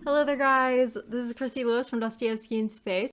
Hello there guys, this is Christy Lewis from Dostoevsky in Space.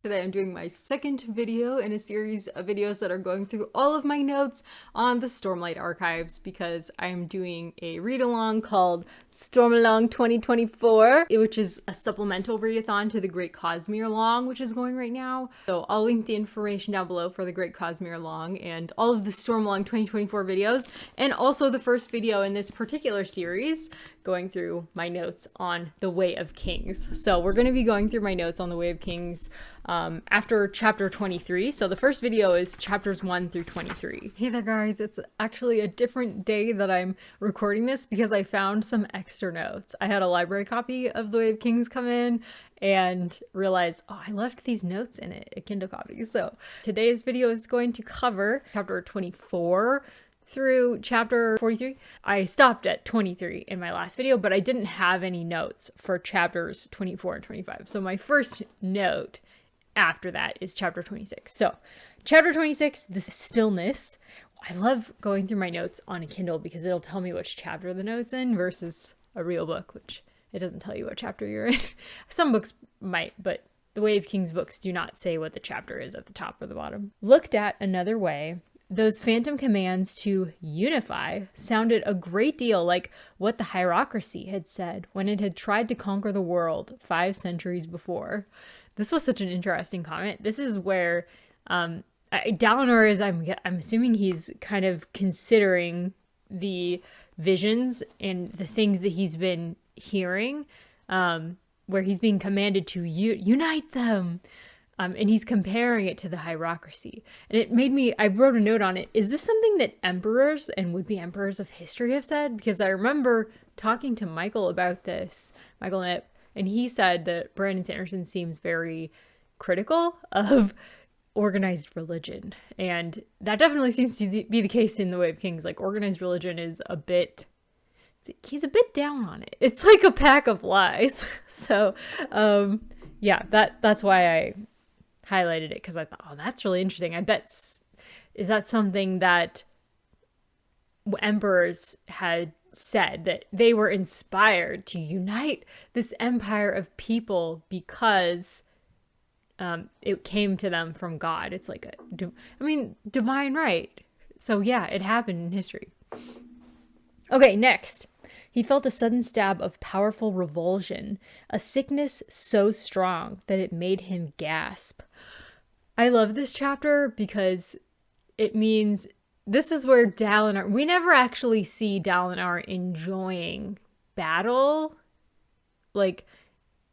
Today I'm doing my second video in a series of videos that are going through all of my notes on the Stormlight Archives because I'm doing a read-along called Stormalong 2024, which is a supplemental readathon to the Great Cosmere Long, which is going right now. So I'll link the information down below for the Great Cosmere Long and all of the Stormalong 2024 videos, and also the first video in this particular series going through my notes on the Way of Kings. So we're going to be going through my notes on the Way of Kings after chapter 23. So the first video is chapters 1 through 23. Hey there guys, it's actually a different day that I'm recording this because I found some extra notes. I had a library copy of the Way of Kings come in and realized, oh, I left these notes in it, a Kindle copy. So today's video is going to cover chapter 24 through chapter 43. I stopped at 23 in my last video, but I didn't have any notes for chapters 24 and 25. So my first note after that is chapter 26. So chapter 26, the stillness. I love going through my notes on a Kindle because it'll tell me which chapter the note's in versus a real book, which it doesn't tell you what chapter you're in. Some books might, but the Way of Kings books do not say what the chapter is at the top or the bottom. Looked at another way, those phantom commands to unify sounded a great deal like what the hierocracy had said when it had tried to conquer the world 5 centuries before. This was such an interesting comment. This is where Dalinar is, I'm assuming he's kind of considering the visions and the things that he's been hearing, where he's being commanded to unite them. And he's comparing it to the hierocracy. And it made me, I wrote a note on it. Is this something that emperors and would-be emperors of history have said? Because I remember talking to Michael about this, Michael Knipp, and he said that Brandon Sanderson seems very critical of organized religion. And that definitely seems to be the case in the Way of Kings. Like, organized religion is he's a bit down on it. It's like a pack of lies. So, yeah, that's why I highlighted it, because I thought, oh, that's really interesting. I bet, is that something that emperors had said, that they were inspired to unite this empire of people because it came to them from God? It's like divine right. So yeah, it happened in history. Okay, next. He felt a sudden stab of powerful revulsion, a sickness so strong that it made him gasp. I love this chapter because it means this is where Dalinar, we never actually see Dalinar enjoying battle, like,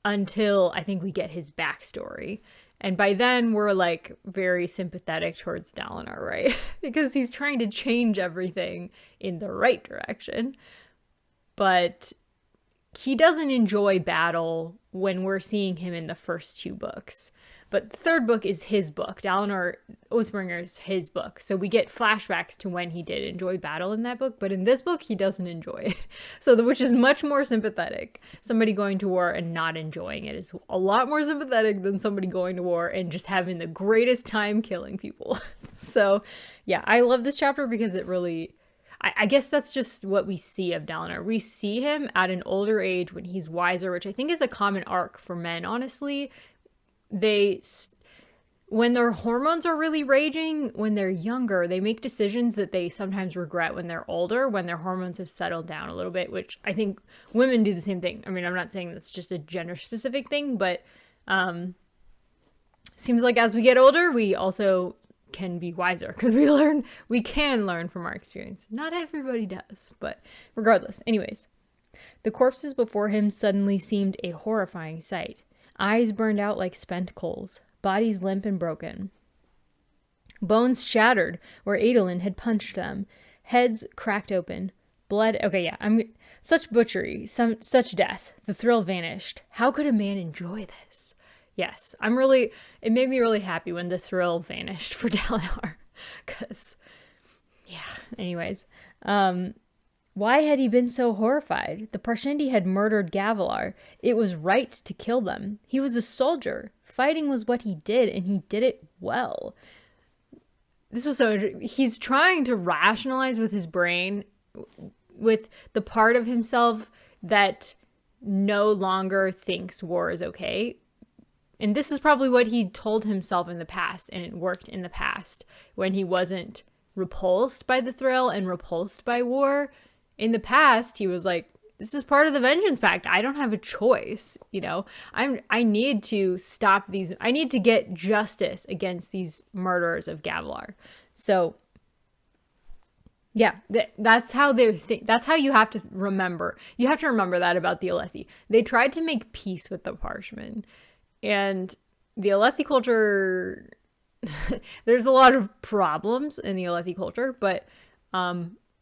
until I think we get his backstory. And by then we're like very sympathetic towards Dalinar, right? Because he's trying to change everything in the right direction. But he doesn't enjoy battle when we're seeing him in the first 2 books. But the 3rd book is his book. Dalinar Oathbringer is his book. So we get flashbacks to when he did enjoy battle in that book. But in this book, he doesn't enjoy it. So which is much more sympathetic. Somebody going to war and not enjoying it is a lot more sympathetic than somebody going to war and just having the greatest time killing people. So yeah, I love this chapter because it really... I guess that's just what we see of Dalinar. We see him at an older age when he's wiser, which I think is a common arc for men, honestly. When their hormones are really raging, when they're younger, they make decisions that they sometimes regret when they're older, when their hormones have settled down a little bit, which I think women do the same thing. I mean, I'm not saying that's just a gender-specific thing, but seems like as we get older, we also can be wiser because we can learn from our experience. Not everybody does, but regardless. Anyways, the corpses before him suddenly seemed a horrifying sight. Eyes burned out like spent coals, bodies limp and broken. Bones shattered where Adolin had punched them, heads cracked open, blood. Okay, yeah, such butchery, such death. The thrill vanished. How could a man enjoy this? Yes, it made me really happy when the thrill vanished for Dalinar. Because, yeah, anyways. Why had he been so horrified? The Parshendi had murdered Gavilar. It was right to kill them. He was a soldier. Fighting was what he did, and he did it well. This was he's trying to rationalize with his brain, with the part of himself that no longer thinks war is okay. And this is probably what he told himself in the past, and it worked in the past when he wasn't repulsed by the thrill and repulsed by war. In the past, he was like, this is part of the Vengeance Pact. I don't have a choice, you know. I need to stop these. I need to get justice against these murderers of Gavilar. So yeah, that's how they think. That's how you have to remember. You have to remember that about the Alethi. They tried to make peace with the Parshmen. And the Alethi culture, there's a lot of problems in the Alethi culture, but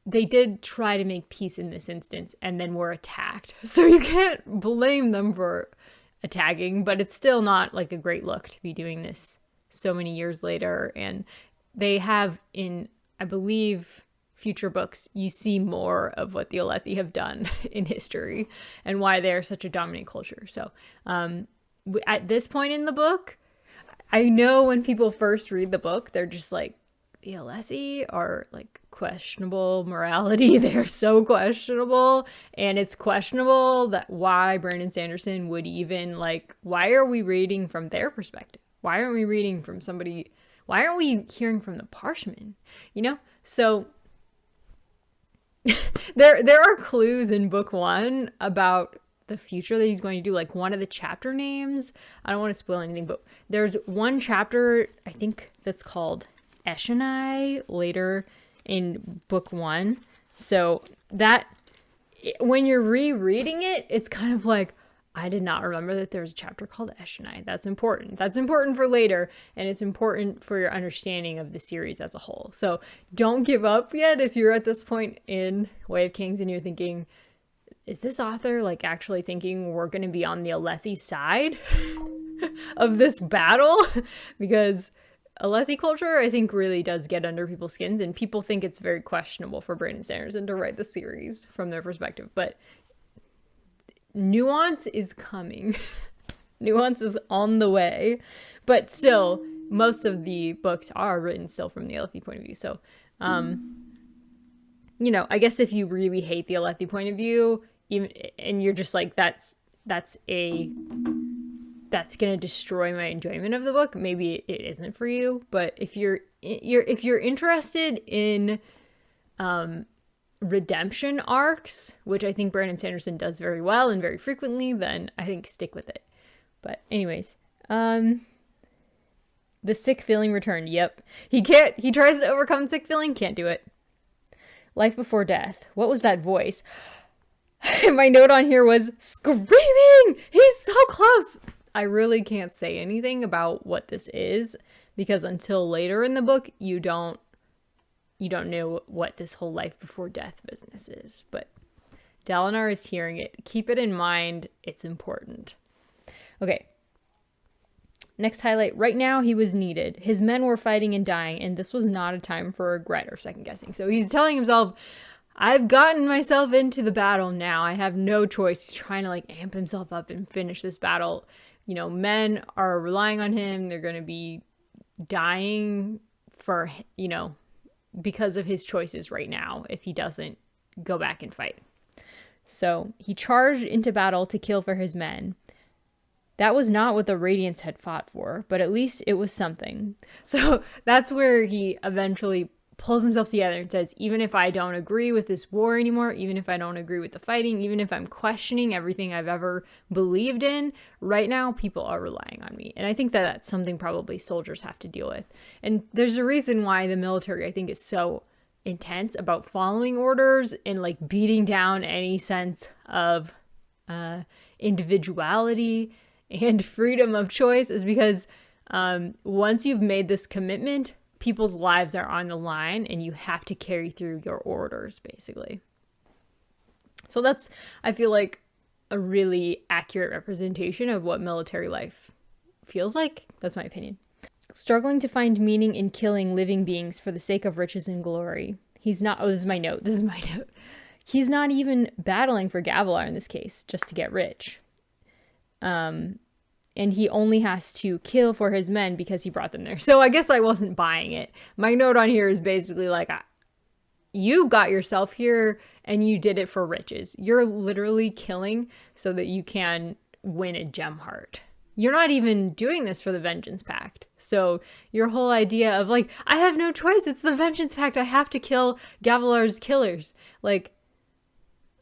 they did try to make peace in this instance and then were attacked. So you can't blame them for attacking, but it's still not like a great look to be doing this so many years later. And they have in, I believe, future books, you see more of what the Alethi have done in history and why they're such a dominant culture. So at this point in the book, I know when people first read the book, they're just like, the Alethi are like questionable morality. They're so questionable, and it's questionable that why Brandon Sanderson would even like, why are we reading from their perspective? Why aren't we reading from somebody? Why aren't we hearing from the Parshmen? You know? So there are clues in book 1 about the future that he's going to do. Like one of the chapter names, I don't want to spoil anything, but there's one chapter, I think, that's called Eshonai later in book 1. So that when you're rereading it, it's kind of like, I did not remember that there's a chapter called Eshonai. That's important. That's important for later, and it's important for your understanding of the series as a whole. So don't give up yet if you're at this point in Way of Kings and you're thinking, is this author like actually thinking we're going to be on the Alethi side of this battle? Because Alethi culture, I think, really does get under people's skins, and people think it's very questionable for Brandon Sanderson to write the series from their perspective. But nuance is coming. Nuance is on the way. But still, most of the books are written still from the Alethi point of view. So, you know, I guess if you really hate the Alethi point of view, even, and you're just like, that's gonna destroy my enjoyment of the book, maybe it isn't for you. But if you're interested in redemption arcs, which I think Brandon Sanderson does very well and very frequently, then I think stick with it. But anyways, the sick feeling returned. Yep. He tries to overcome sick feeling, can't do it. Life before death. What was that voice? My note on here was screaming. He's so close. I really can't say anything about what this is because until later in the book, you don't know what this whole life before death business is. But Dalinar is hearing it. Keep it in mind. It's important. Okay. Next highlight. Right now, he was needed. His men were fighting and dying, and this was not a time for regret or second guessing. So he's telling himself, I've gotten myself into the battle now. I have no choice. He's trying to like amp himself up and finish this battle. You know, men are relying on him. They're going to be dying for, you know, because of his choices right now if he doesn't go back and fight. So he charged into battle to kill for his men. That was not what the Radiants had fought for, but at least it was something. So that's where he eventually pulls himself together and says, even if I don't agree with this war anymore, even if I don't agree with the fighting, even if I'm questioning everything I've ever believed in, right now people are relying on me. And I think that that's something probably soldiers have to deal with. And there's a reason why the military, I think, is so intense about following orders and like beating down any sense of individuality and freedom of choice, is because once you've made this commitment, people's lives are on the line and you have to carry through your orders, basically. So that's, I feel like, a really accurate representation of what military life feels like. That's my opinion. Struggling to find meaning in killing living beings for the sake of riches and glory. He's not, oh, this is my note. He's not even battling for Gavilar in this case, just to get rich. And he only has to kill for his men because he brought them there. So I guess I wasn't buying it. My note on here is basically like, you got yourself here and you did it for riches. You're literally killing so that you can win a gem heart. You're not even doing this for the Vengeance Pact. So your whole idea of like, I have no choice. It's the Vengeance Pact. I have to kill Gavilar's killers. Like,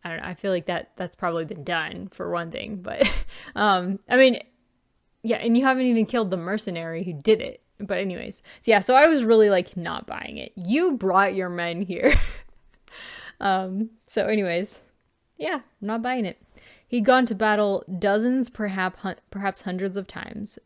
I don't know. I feel like that's probably been done for one thing. But, I mean, yeah. And you haven't even killed the mercenary who did it. But anyways, so yeah. So I was really like not buying it. You brought your men here. So anyways, yeah, I'm not buying it. He'd gone to battle dozens, perhaps hundreds of times.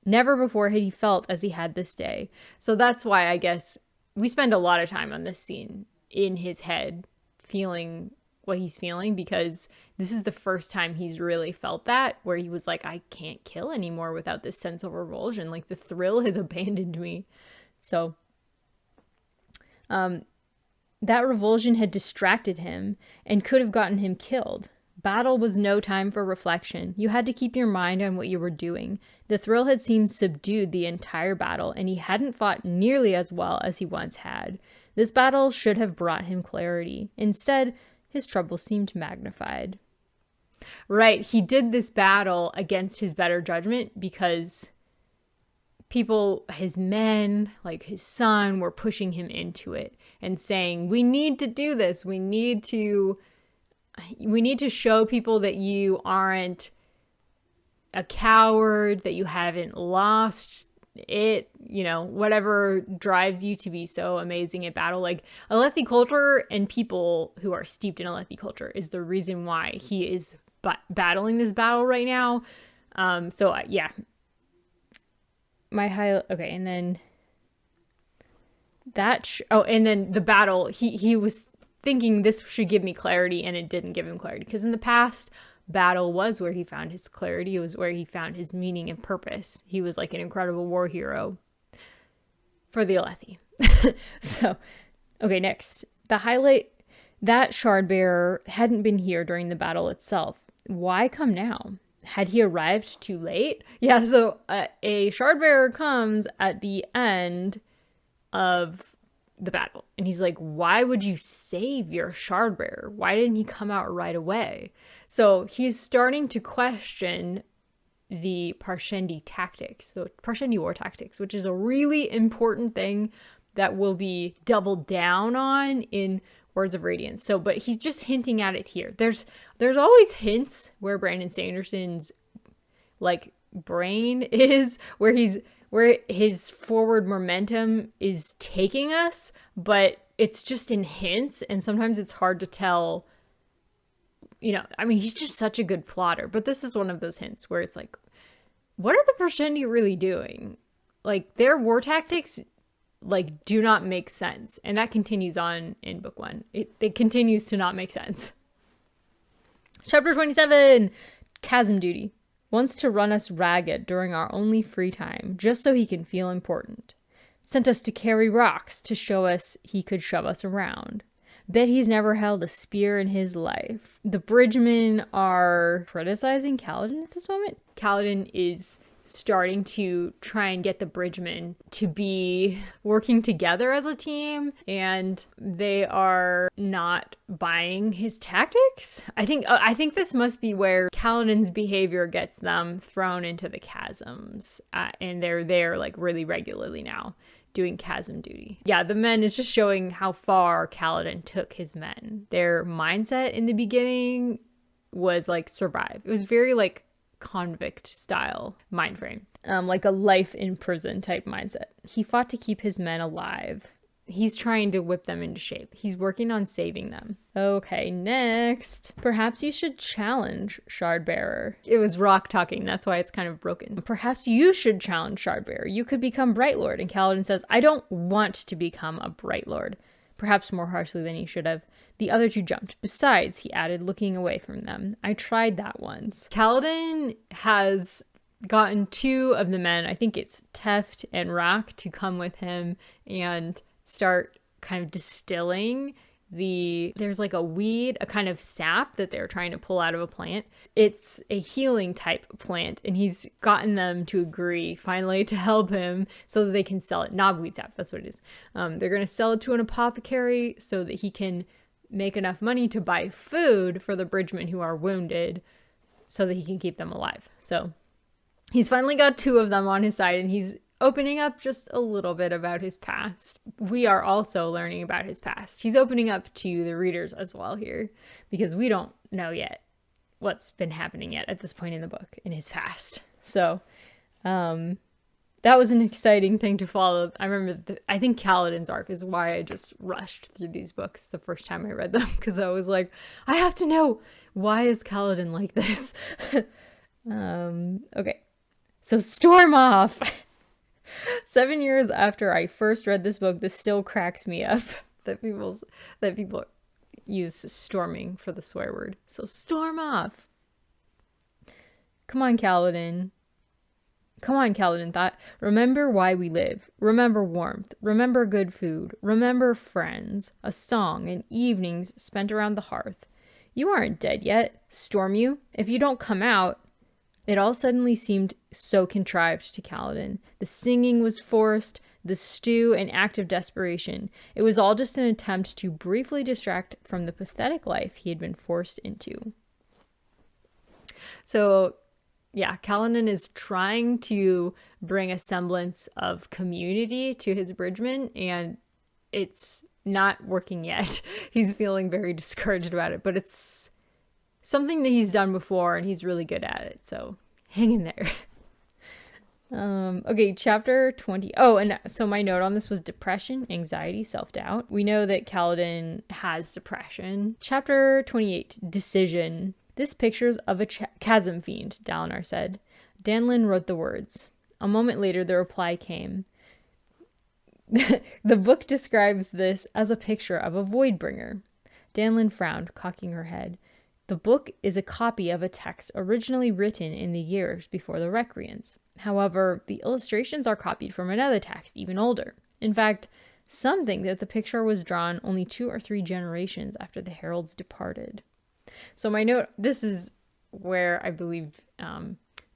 Never before had he felt as he had this day. So that's why I guess we spend a lot of time on this scene in his head, feeling what he's feeling, because this is the first time he's really felt that, where he was like, I can't kill anymore without this sense of revulsion. Like the thrill has abandoned me. So, that revulsion had distracted him and could have gotten him killed. Battle was no time for reflection. You had to keep your mind on what you were doing. The thrill had seemed subdued the entire battle, and he hadn't fought nearly as well as he once had. This battle should have brought him clarity. Instead, his trouble seemed magnified. Right, he did this battle against his better judgment because people, his men, like his son, were pushing him into it and saying, we need to do this. We need to show people that you aren't a coward, that you haven't lost it, you know, whatever drives you to be so amazing at battle. Like Alethi culture and people who are steeped in Alethi culture is the reason why he is battling this battle right now. Yeah. Okay, and then and then the battle, he was thinking this should give me clarity, and it didn't give him clarity, because in the past, battle was where he found his clarity. It was where he found his meaning and purpose. He was like an incredible war hero for the Alethi. So, okay, next. The highlight, that Shardbearer hadn't been here during the battle itself. Why come now? Had he arrived too late? Yeah, so a Shardbearer comes at the end of the battle, and he's like, why would you save your Shardbearer? Why didn't he come out right away? So he's starting to question the Parshendi tactics, the Parshendi war tactics, which is a really important thing that will be doubled down on in Words of Radiance. So, but he's just hinting at it here. There's always hints where Brandon Sanderson's like brain is, where his forward momentum is taking us, but it's just in hints, and sometimes it's hard to tell. You know, I mean, he's just such a good plotter, but this is one of those hints where it's like, what are the Parshendi really doing? Like, their war tactics, like, do not make sense. And that continues on in book 1. It continues to not make sense. Chapter 27, Chasm Duty. Wants to run us ragged during our only free time, just so he can feel important. Sent us to carry rocks to show us he could shove us around. Bet he's never held a spear in his life. The bridgemen are criticizing Kaladin at this moment. Kaladin is starting to try and get the bridgemen to be working together as a team, and they are not buying his tactics. I think this must be where Kaladin's behavior gets them thrown into the chasms, and they're there like really regularly now, doing chasm duty. Yeah, the men is just showing how far Kaladin took his men. Their mindset in the beginning was like survive. It was very like convict style mind frame, like a life in prison type mindset. He fought to keep his men alive. He's trying to whip them into shape. He's working on saving them. Okay, next. Perhaps you should challenge Shardbearer. It was Rock talking, that's why it's kind of broken. Perhaps you should challenge Shardbearer. You could become Bright Lord. And Kaladin says, I don't want to become a Bright Lord. Perhaps more harshly than he should have. The other two jumped. Besides, he added, looking away from them, I tried that once. Kaladin has gotten 2 of the men, I think it's Teft and Rock, to come with him and start kind of distilling there's like a weed, a kind of sap that they're trying to pull out of a plant. It's a healing type plant, and he's gotten them to agree finally to help him so that they can sell it. Knobweed sap, that's what it is. They're going to sell it to an apothecary so that he can make enough money to buy food for the bridgemen who are wounded so that he can keep them alive. So he's finally got 2 of them on his side, and he's opening up just a little bit about his past. We are also learning about his past. He's opening up to the readers as well here, because we don't know yet what's been happening yet at this point in the book in his past. So that was an exciting thing to follow. I remember, I think Kaladin's arc is why I just rushed through these books the first time I read them, because I was like, I have to know, why is Kaladin like this? Okay, so storm off. 7 years after I first read this book, this still cracks me up that people use storming for the swear word. So storm off. Come on, Kaladin thought. Remember why we live. Remember warmth. Remember good food. Remember friends. A song and evenings spent around the hearth. You aren't dead yet. Storm you? If you don't come out. It all suddenly seemed so contrived to Kaladin. The singing was forced, the stew an act of desperation. It was all just an attempt to briefly distract from the pathetic life he had been forced into. So, yeah, Kaladin is trying to bring a semblance of community to his bridgemen, and it's not working yet. He's feeling very discouraged about it, but it's something that he's done before, and he's really good at it, so hang in there. Okay, chapter 20. Oh, and so my note on this was depression, anxiety, self-doubt. We know that Kaladin has depression. Chapter 28, decision. This picture's of a chasm fiend, Dalinar said. Danlin wrote the words. A moment later, the reply came. The book describes this as a picture of a Voidbringer. Danlin frowned, cocking her head. The book is a copy of a text originally written in the years before the Recreants. However, the illustrations are copied from another text, even older. In fact, some think that the picture was drawn only 2 or 3 generations after the heralds departed. So my note, this is where I believe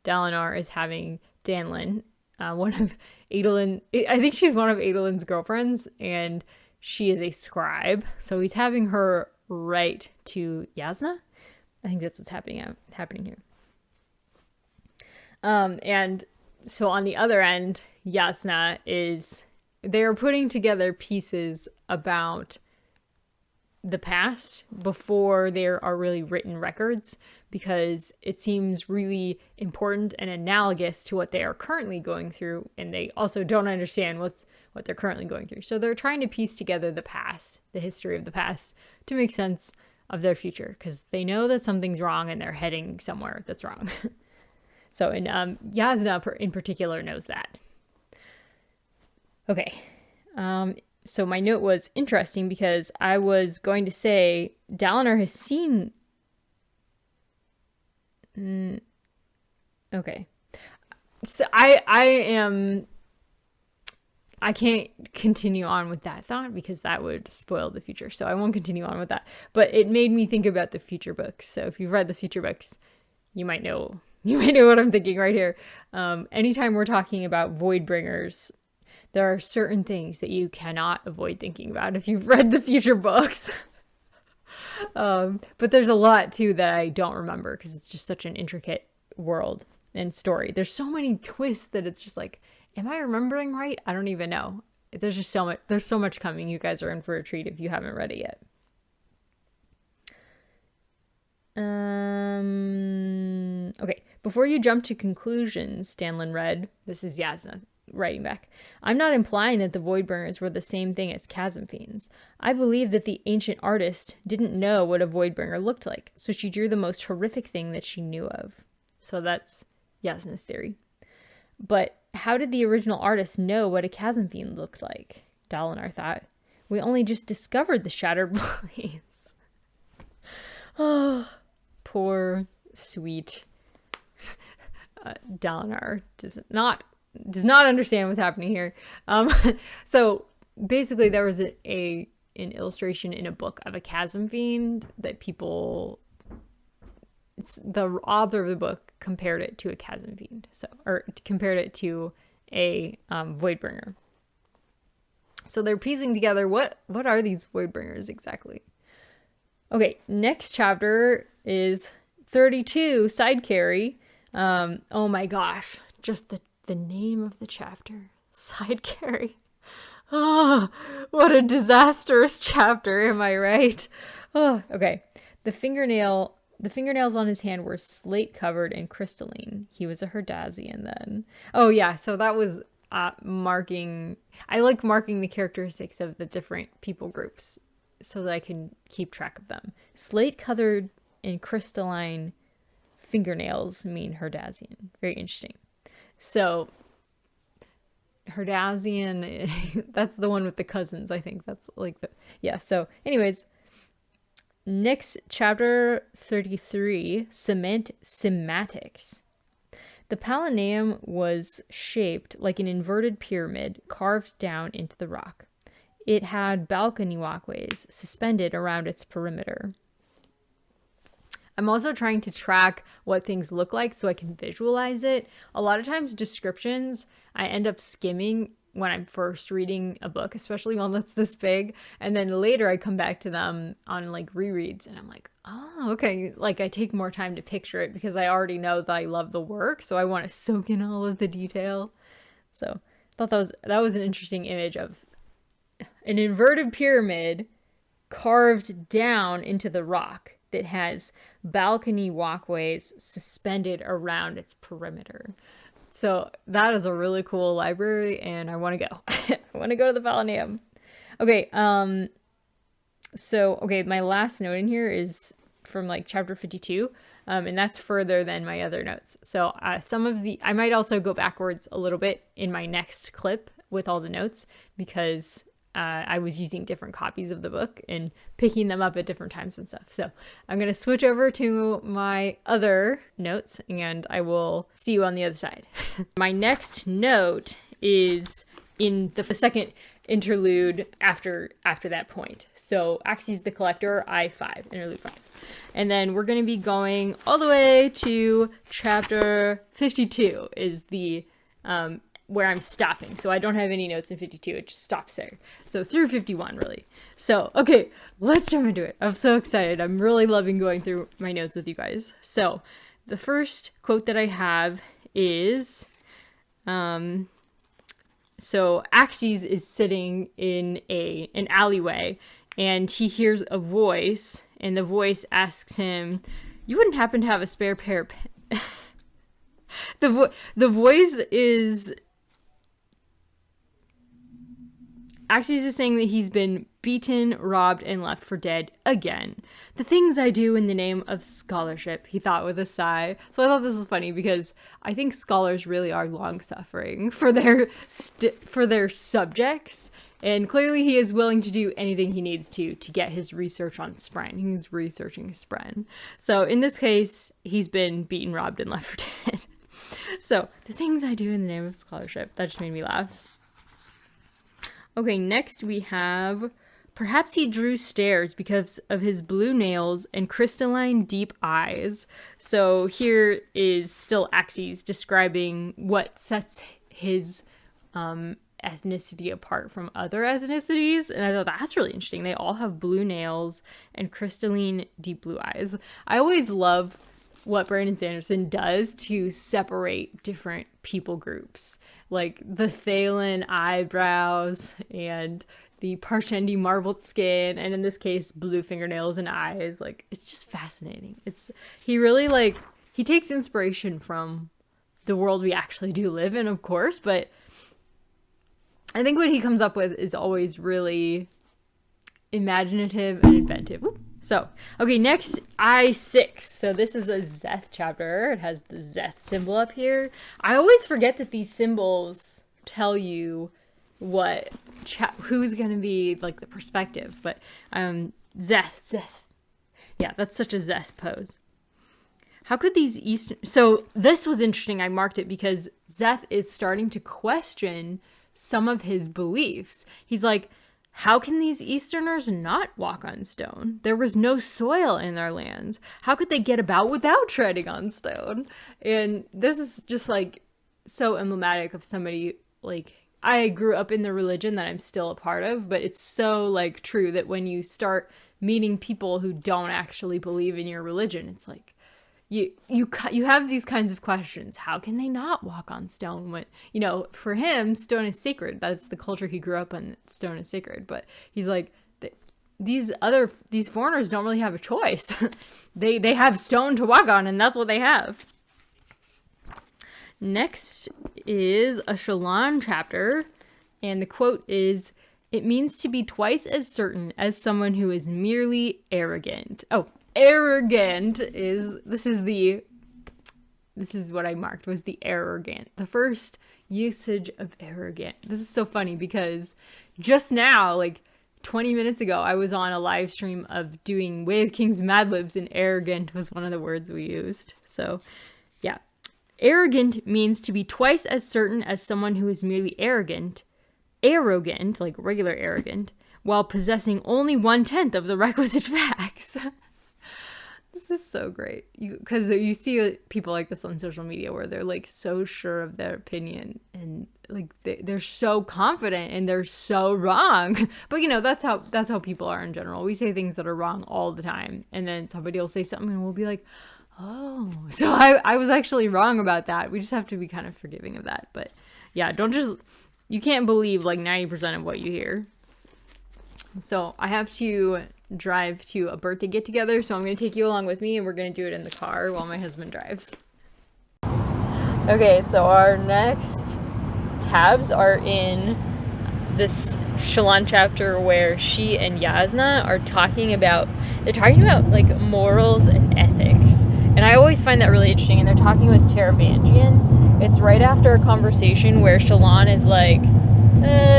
Dalinar is having Danlin, one of Adolin, I think she's one of Adolin's girlfriends, and she is a scribe. So he's having her write to Yasna. I think that's what's happening here. And so on the other end, Yasna they're putting together pieces about the past before there are really written records, because it seems really important and analogous to what they are currently going through, and they also don't understand what they're currently going through. So they're trying to piece together the past, the history of the past, to make sense of their future, because they know that something's wrong and they're heading somewhere that's wrong. So, and Yasna in particular knows that. Okay. So my note was interesting because I was going to say Dalinar has seen... Okay. So I can't continue on with that thought because that would spoil the future. So I won't continue on with that. But it made me think about the future books. So if you've read the future books, you might know what I'm thinking right here. Anytime we're talking about Voidbringers, there are certain things that you cannot avoid thinking about if you've read the future books. But there's a lot too that I don't remember because it's just such an intricate world and story. There's so many twists that it's just like, am I remembering right? I don't even know. There's just so much. There's so much coming. You guys are in for a treat if you haven't read it yet. Okay. Before you jump to conclusions, Danlin read, this is Yasna writing back. I'm not implying that the Voidbringers were the same thing as Chasm Fiends. I believe that the ancient artist didn't know what a Voidbringer looked like, so she drew the most horrific thing that she knew of. So that's Yasna's theory. But how did the original artist know what a Chasm Fiend looked like? Dalinar thought. We only just discovered the Shattered Blades. Oh, poor, sweet Dalinar does not understand what's happening here. So basically there was a an illustration in a book of a chasm fiend that the author of the book compared it to a chasm fiend. Or compared it to a Voidbringer. So they're piecing together what are these Voidbringers exactly? Okay, next chapter is 32, Side Carry. Oh my gosh, just the name of the chapter, Side Carry. Oh, what a disastrous chapter, am I right? Oh, okay. The fingernails on his hand were slate covered and crystalline. He was a Herdazian then. Oh yeah, so that was marking. I like marking the characteristics of the different people groups so that I can keep track of them. Slate covered and crystalline fingernails mean Herdazian. Very interesting. So Herdazian, that's the one with the cousins, I think. That's like yeah. So anyways, next chapter 33, Cymatics. The Palanaeum was shaped like an inverted pyramid carved down into the rock. It had balcony walkways suspended around its perimeter. I'm also trying to track what things look like so I can visualize it. A lot of times descriptions, I end up skimming when I'm first reading a book, especially one that's this big. And then later I come back to them on like rereads and I'm like, oh, okay. Like I take more time to picture it because I already know that I love the work. So I want to soak in all of the detail. So I thought that was an interesting image of an inverted pyramid carved down into the rock that has balcony walkways suspended around its perimeter. So that is a really cool library and I want to go. I want to go to the Palanaeum. Okay, okay, my last note in here is from like chapter 52, and that's further than my other notes. So I might also go backwards a little bit in my next clip with all the notes because I was using different copies of the book and picking them up at different times and stuff. So I'm going to switch over to my other notes and I will see you on the other side. My next note is in the second interlude after that point. So Axes the Collector, I-5, interlude 5. And then we're going to be going all the way to chapter 52 is the where I'm stopping. So I don't have any notes in 52. It just stops there. So through 51, really. So, okay, let's jump into it. I'm so excited. I'm really loving going through my notes with you guys. So the first quote that I have is, so Axes is sitting in an alleyway and he hears a voice and the voice asks him, "You wouldn't happen to have a spare pair of pants?" The voice is... Axes is saying that he's been beaten, robbed, and left for dead again. The things I do in the name of scholarship, he thought with a sigh. So I thought this was funny because I think scholars really are long-suffering for their subjects. And clearly he is willing to do anything he needs to get his research on Spren. He's researching Spren. So in this case, he's been beaten, robbed, and left for dead. So the things I do in the name of scholarship, that just made me laugh. Okay, next we have, perhaps he drew stares because of his blue nails and crystalline deep eyes. So here is still Axes describing what sets his ethnicity apart from other ethnicities. And I thought that's really interesting. They all have blue nails and crystalline deep blue eyes. I always love what Brandon Sanderson does to separate different people groups. Like the Thalen eyebrows and the Parchendi marbled skin, and in this case, blue fingernails and eyes. Like, it's just fascinating. He really, he takes inspiration from the world we actually do live in, of course, but I think what he comes up with is always really imaginative and inventive. Ooh. So, okay, next, I-6. So this is a Szeth chapter. It has the Szeth symbol up here. I always forget that these symbols tell you who's going to be, the perspective. But, Szeth. Yeah, that's such a Szeth pose. How could these So this was interesting. I marked it because Szeth is starting to question some of his beliefs. He's like, how can these Easterners not walk on stone? There was no soil in their lands. How could they get about without treading on stone? And this is just like so emblematic of somebody, like, I grew up in the religion that I'm still a part of, but it's so like true that when you start meeting people who don't actually believe in your religion, it's like you have these kinds of questions. How can they not walk on stone when, you know, for him, stone is sacred. That's the culture he grew up in. Stone is sacred. But he's like, these foreigners don't really have a choice. They have stone to walk on, and that's what they have. Next is a Shallan chapter, and the quote is, "It means to be twice as certain as someone who is merely arrogant." Oh, arrogant this is what I marked, was the arrogant. The first usage of arrogant. This is so funny because just now, like 20 minutes ago, I was on a live stream of doing Way of Kings Mad Libs, and arrogant was one of the words we used. So yeah. Arrogant means to be twice as certain as someone who is merely arrogant, like regular arrogant, while possessing only 1/10 of the requisite facts. This is so great. Because you see people like this on social media where they're like so sure of their opinion, and like they're so confident and they're so wrong. But you know, that's how people are in general. We say things that are wrong all the time, and then somebody will say something and we'll be like, oh, so I was actually wrong about that. We just have to be kind of forgiving of that. But yeah, you can't believe like 90% of what you hear. So I have to drive to a birthday get together, so I'm going to take you along with me, and we're going to do it in the car while my husband drives. Okay, so our next tabs are in this Shallan chapter where she and Yasna are talking about like morals and ethics. And I always find that really interesting. And they're talking with Taravangian. It's right after a conversation where Shallan is like,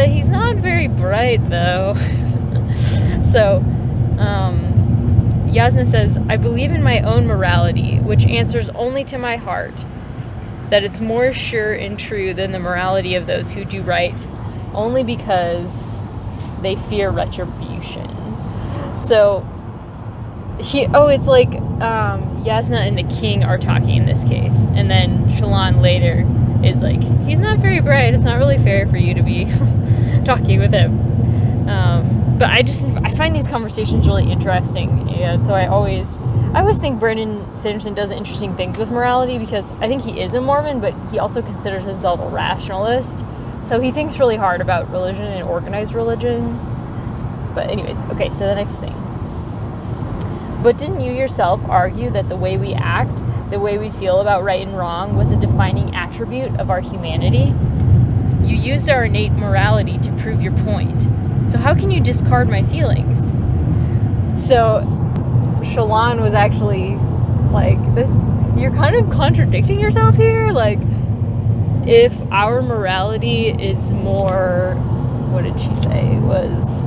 he's not very bright though. So Yasna says, "I believe in my own morality, which answers only to my heart, that it's more sure and true than the morality of those who do right, only because they fear retribution." So it's like Yasna and the king are talking in this case, and then Shallan later is like, he's not very bright, it's not really fair for you to be talking with him. But I find these conversations really interesting, and so I always think Brandon Sanderson does interesting things with morality, because I think he is a Mormon, but he also considers himself a rationalist. So he thinks really hard about religion and organized religion. But anyways, okay, so the next thing. "But didn't you yourself argue that the way we act, the way we feel about right and wrong, was a defining attribute of our humanity? You used our innate morality to prove your point. So how can you discard my feelings?" So Shallan was actually like, "This, you're kind of contradicting yourself here. Like, if our morality is more," what did she say, was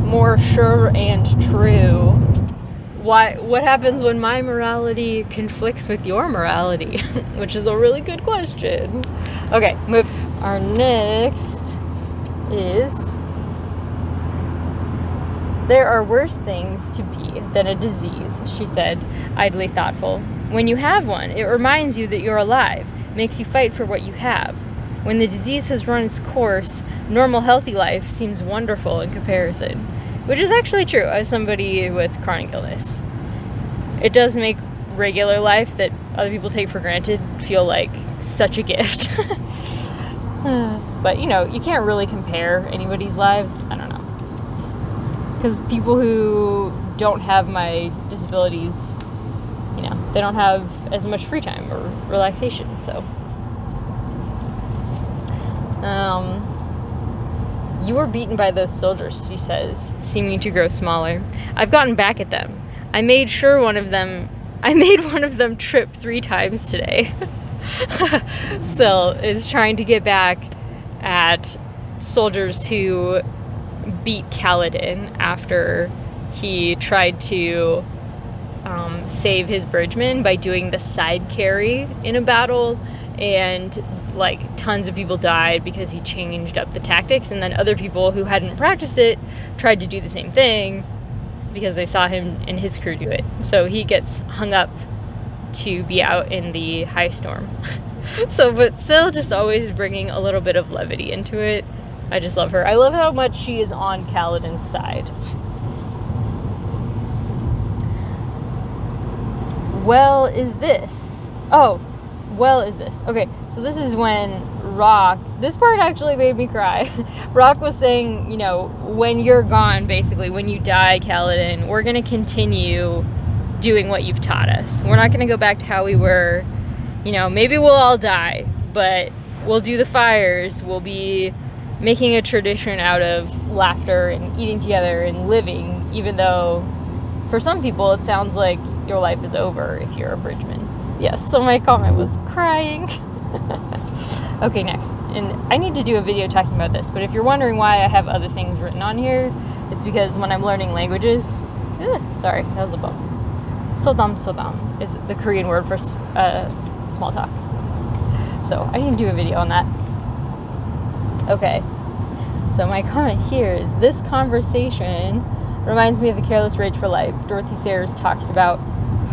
more sure and true, what happens when my morality conflicts with your morality? Which is a really good question. Okay, our next is, "There are worse things to be than a disease," she said, idly thoughtful. "When you have one, it reminds you that you're alive, makes you fight for what you have. When the disease has run its course, normal, healthy life seems wonderful in comparison." Which is actually true as somebody with chronic illness. It does make regular life that other people take for granted feel like such a gift. But, you know, you can't really compare anybody's lives. I don't know. Because people who don't have my disabilities, you know, they don't have as much free time or relaxation, so. "You were beaten by those soldiers," she says, seeming to grow smaller. "I've gotten back at them. I made one of them trip 3 times today." Still is trying to get back at soldiers who beat Kaladin after he tried to save his bridgeman by doing the side carry in a battle, and like tons of people died because he changed up the tactics, and then other people who hadn't practiced it tried to do the same thing because they saw him and his crew do it. So he gets hung up to be out in the high storm. So, but still just always bringing a little bit of levity into it. I just love her. I love how much she is on Kaladin's side. Well, is this? Oh, well, is this? Okay, so this is when Rock, this part actually made me cry. Rock was saying, you know, when you're gone, basically, when you die, Kaladin, we're going to continue doing what you've taught us. We're not going to go back to how we were. You know, maybe we'll all die, but we'll do the fires. We'll be making a tradition out of laughter and eating together and living, even though for some people it sounds like your life is over if you're a bridgeman. Yes, so my comment was crying. Okay, next. And I need to do a video talking about this, but if you're wondering why I have other things written on here, it's because when I'm learning languages, sorry, that was a bump. Sodam is the Korean word for small talk. So I need to do a video on that. Okay, so my comment here is, this conversation reminds me of A Careless Rage for Life. Dorothy Sayers talks about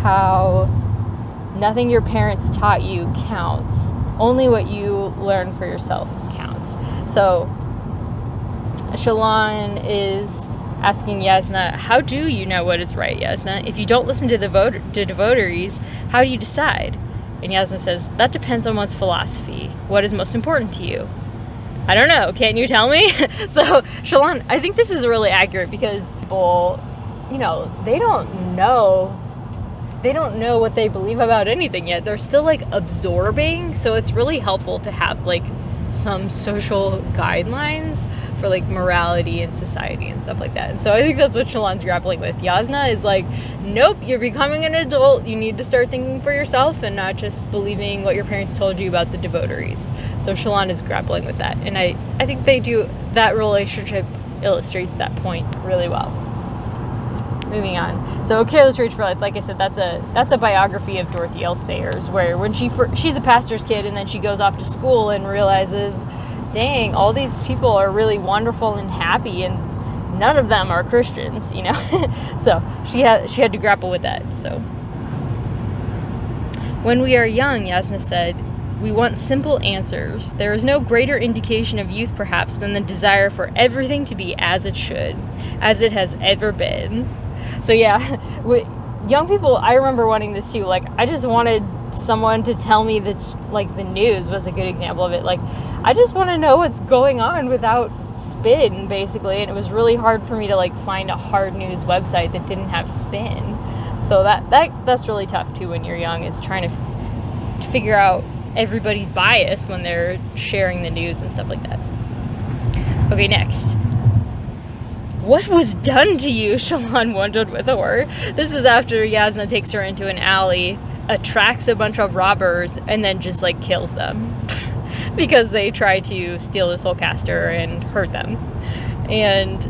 how nothing your parents taught you counts. Only what you learn for yourself counts. So Shallan is asking Yasna, how do you know what is right, Yasna? If you don't listen to the devotees, how do you decide? And Yasna says, that depends on one's philosophy. What is most important to you? I don't know. Can you tell me? So Shallan, I think this is really accurate because people, you know, they don't know what they believe about anything yet. They're still like absorbing. So it's really helpful to have like some social guidelines for like morality and society and stuff like that. And so I think that's what Shallan's grappling with. Yasna is like, nope, you're becoming an adult. You need to start thinking for yourself and not just believing what your parents told you about the devotees. So Shallan is grappling with that. And I think they do, that relationship illustrates that point really well. Moving on. So Careless Rage for Life, like I said, that's a biography of Dorothy L. Sayers, where when she's a pastor's kid and then she goes off to school and realizes, dang, all these people are really wonderful and happy and none of them are Christians, you know? So she had to grapple with that. So when we are young, Yasna said, we want simple answers. There is no greater indication of youth, perhaps, than the desire for everything to be as it should, as it has ever been. So yeah, with young people, I remember wanting this too. Like, I just wanted someone to tell me that, like, the news was a good example of it. Like, I just want to know what's going on without spin, basically. And it was really hard for me to, like, find a hard news website that didn't have spin. So that's really tough too when you're young, is trying to figure out everybody's bias when they're sharing the news and stuff like that. Okay, next. What was done to you? Shallan wondered with horror. This is after Yasna takes her into an alley, attracts a bunch of robbers, and then just like kills them because they try to steal the soulcaster and hurt them. And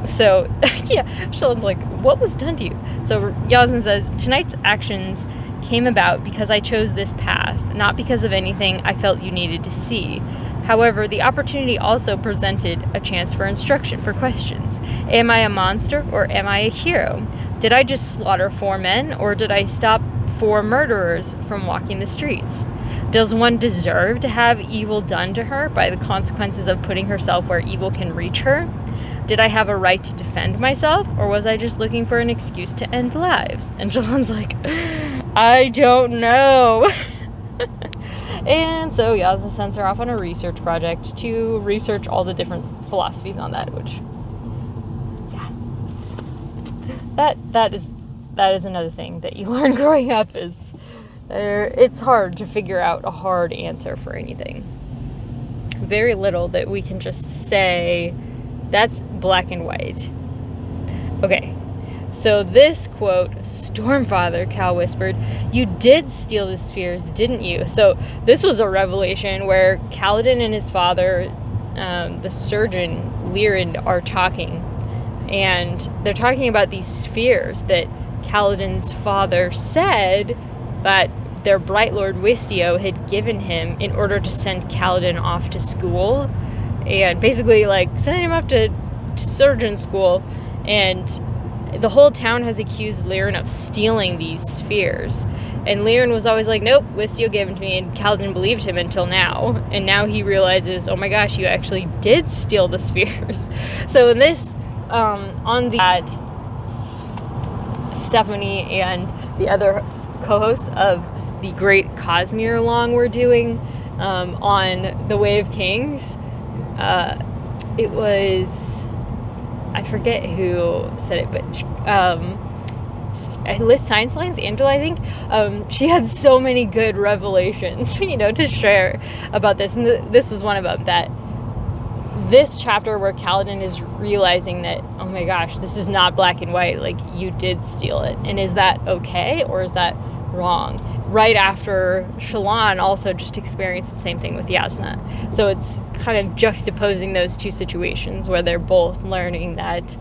so, yeah, Shallan's like, what was done to you? So Yasna says, tonight's actions came about because I chose this path, not because of anything I felt you needed to see. However, the opportunity also presented a chance for instruction, for questions. Am I a monster or am I a hero? Did I just slaughter 4 men or did I stop 4 murderers from walking the streets? Does one deserve to have evil done to her by the consequences of putting herself where evil can reach her? Did I have a right to defend myself, or was I just looking for an excuse to end lives? And Shallan's like, I don't know. And so Yasna sends her off on a research project to research all the different philosophies on that, which, yeah, that is another thing that you learn growing up, is it's hard to figure out a hard answer for anything. Very little that we can just say, that's black and white. Okay. So this quote, Stormfather, Cal whispered, you did steal the spheres, didn't you? So this was a revelation where Kaladin and his father, the surgeon, Lyrid, are talking. And they're talking about these spheres that Kaladin's father said that their Bright Lord Wistio had given him in order to send Kaladin off to school, and basically like sending him off to surgeon school. And the whole town has accused Lirin of stealing these spheres, and Lirin was always like, nope, Wistio gave them to me, and Kaladin believed him until now. And now he realizes, oh my gosh, you actually did steal the spheres. So in this on the Stephanie and the other co-hosts of the Great Cosmere Long we're doing on the Way of Kings, it was, I forget who said it, but Science Lines Angela, I think, she had so many good revelations, to share about this, and this was one of them. That this chapter where Kaladin is realizing that, oh my gosh, this is not black and white, like, you did steal it, and is that okay or is that wrong? Right after Shallan also just experienced the same thing with Yasna. So it's kind of juxtaposing those two situations where they're both learning that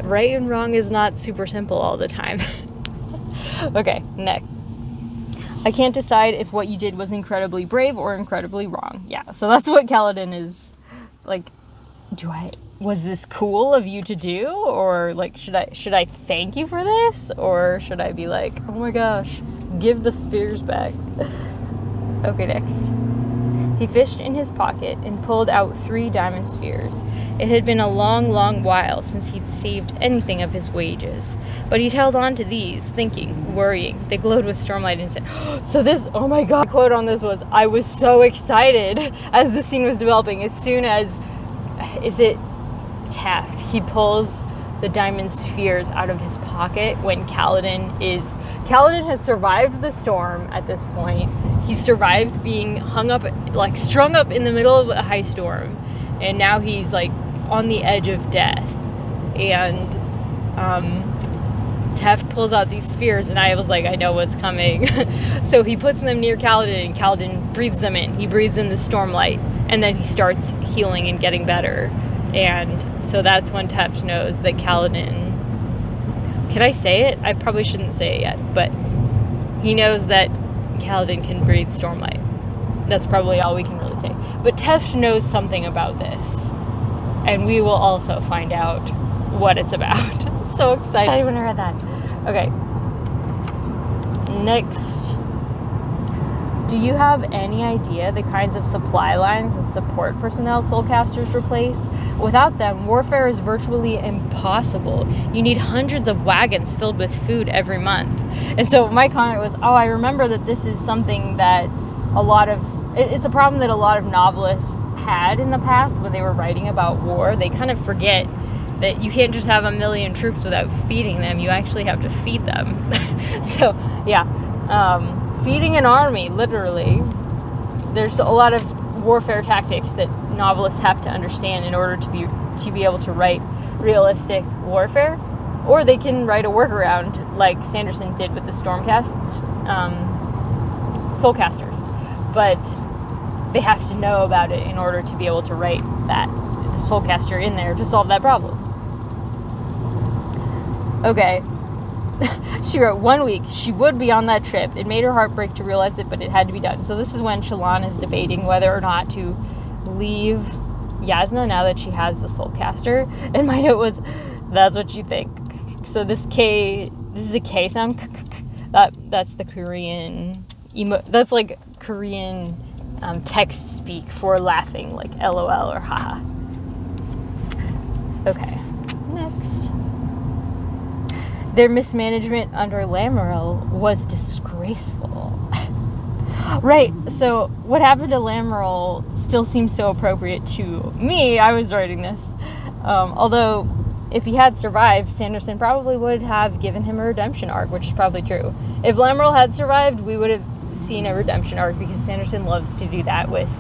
right and wrong is not super simple all the time. Okay, next. I can't decide if what you did was incredibly brave or incredibly wrong. Yeah, so that's what Kaladin is like. Was this cool of you to do? Or like, should I thank you for this? Or should I be like, oh my gosh, give the spheres back? Okay, next. He fished in his pocket and pulled out 3 diamond spheres. It had been a long, long while since he'd saved anything of his wages. But he'd held on to these, thinking, worrying. They glowed with stormlight and said, so this, oh my god, the quote on this was, I was so excited as the scene was developing. As soon as, is it Taft? He pulls the diamond spheres out of his pocket when Kaladin has survived the storm at this point. He's survived being strung up in the middle of a high storm, and now he's like on the edge of death. And Taft pulls out these spheres, and I was like, I know what's coming. So he puts them near Kaladin, and Kaladin breathes them in. He breathes in the stormlight, and then he starts healing and getting better. And so that's when Taft knows that Kaladin, can I say it? I probably shouldn't say it yet, but he knows that Kaladin can breathe stormlight. That's probably all we can really say. But Taft knows something about this, and we will also find out what it's about. So excited when I read that. Okay. Next. Do you have any idea the kinds of supply lines and support personnel soulcasters replace? Without them, warfare is virtually impossible. You need hundreds of wagons filled with food every month. And so my comment was, I remember that this is something that it's a problem that a lot of novelists had in the past when they were writing about war. They kind of forget that you can't just have a million troops without feeding them. You actually have to feed them. So, yeah. Feeding an army, literally. There's a lot of warfare tactics that novelists have to understand in order to be able to write realistic warfare. Or they can write a workaround like Sanderson did with the soulcasters. But they have to know about it in order to be able to write the soulcaster in there to solve that problem. Okay. She wrote, 1 week, she would be on that trip. It made her heart break to realize it, but it had to be done. So this is when Shallan is debating whether or not to leave Yasna now that she has the soulcaster. And my note was, that's what you think. So this is a K sound. That's the Korean that's like Korean text speak for laughing, like LOL or haha. Okay, next. Their mismanagement under Lamoral was disgraceful. Right, so what happened to Lamoral still seems so appropriate to me. I was writing this. Although, if he had survived, Sanderson probably would have given him a redemption arc, which is probably true. If Lamoral had survived, we would have seen a redemption arc, because Sanderson loves to do that with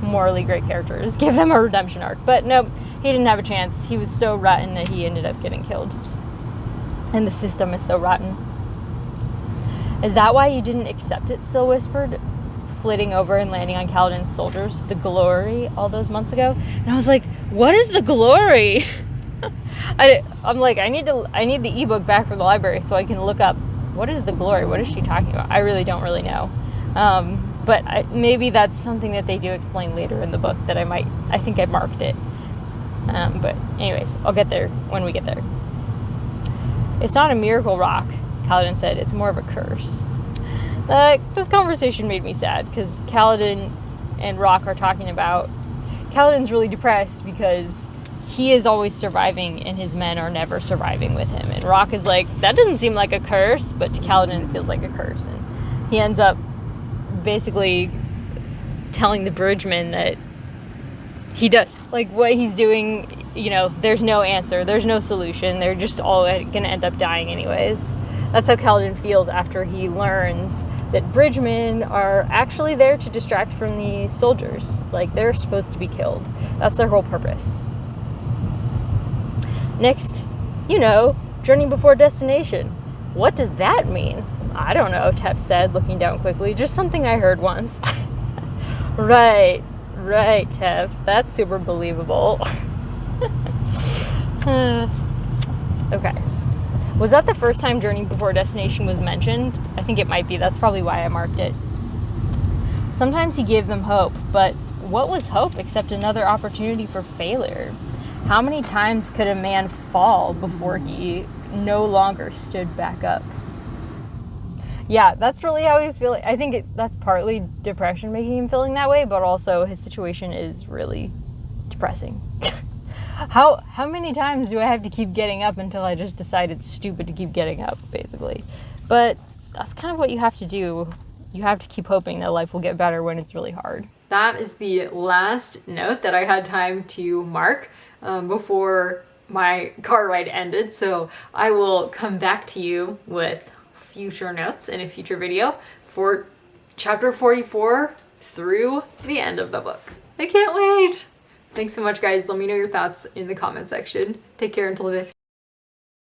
morally great characters. Give them a redemption arc. But no, he didn't have a chance. He was so rotten that he ended up getting killed. And the system is so rotten. Is that why you didn't accept it, Syl whispered, flitting over and landing on Kaladin's soldiers, the glory, all those months ago? And I was like, what is the glory? I'm like, I need the ebook back from the library so I can look up what is the glory? What is she talking about? I really don't really know. But maybe that's something that they do explain later in the book that I think I marked it. But anyways, I'll get there when we get there. It's not a miracle rock, Kaladin said. It's more of a curse. This conversation made me sad because Kaladin and Rock are talking about... Kaladin's really depressed because he is always surviving and his men are never surviving with him. And Rock is like, that doesn't seem like a curse, but to Kaladin it feels like a curse. And he ends up basically telling the bridgemen that he does, like, what he's doing, you know, there's no answer, there's no solution, they're just all gonna end up dying anyways. That's how Kaladin feels after he learns that bridgemen are actually there to distract from the soldiers. Like, they're supposed to be killed. That's their whole purpose. Next, you know, journey before destination. What does that mean? I don't know, Tef said, looking down quickly. Just something I heard once. Right, Tef. That's super believable. Okay. Was that the first time journey before destination was mentioned? I think it might be. That's probably why I marked it. Sometimes he gave them hope, but what was hope except another opportunity for failure? How many times could a man fall before he no longer stood back up? Yeah, that's really how he's feeling. I think that's partly depression making him feeling that way, but also his situation is really depressing. How many times do I have to keep getting up until I just decide it's stupid to keep getting up, basically? But that's kind of what you have to do. You have to keep hoping that life will get better when it's really hard. That is the last note that I had time to mark before my car ride ended, so I will come back to you with future notes in a future video for chapter 44 through the end of the book. I can't wait! Thanks so much, guys. Let me know your thoughts in the comment section. Take care until next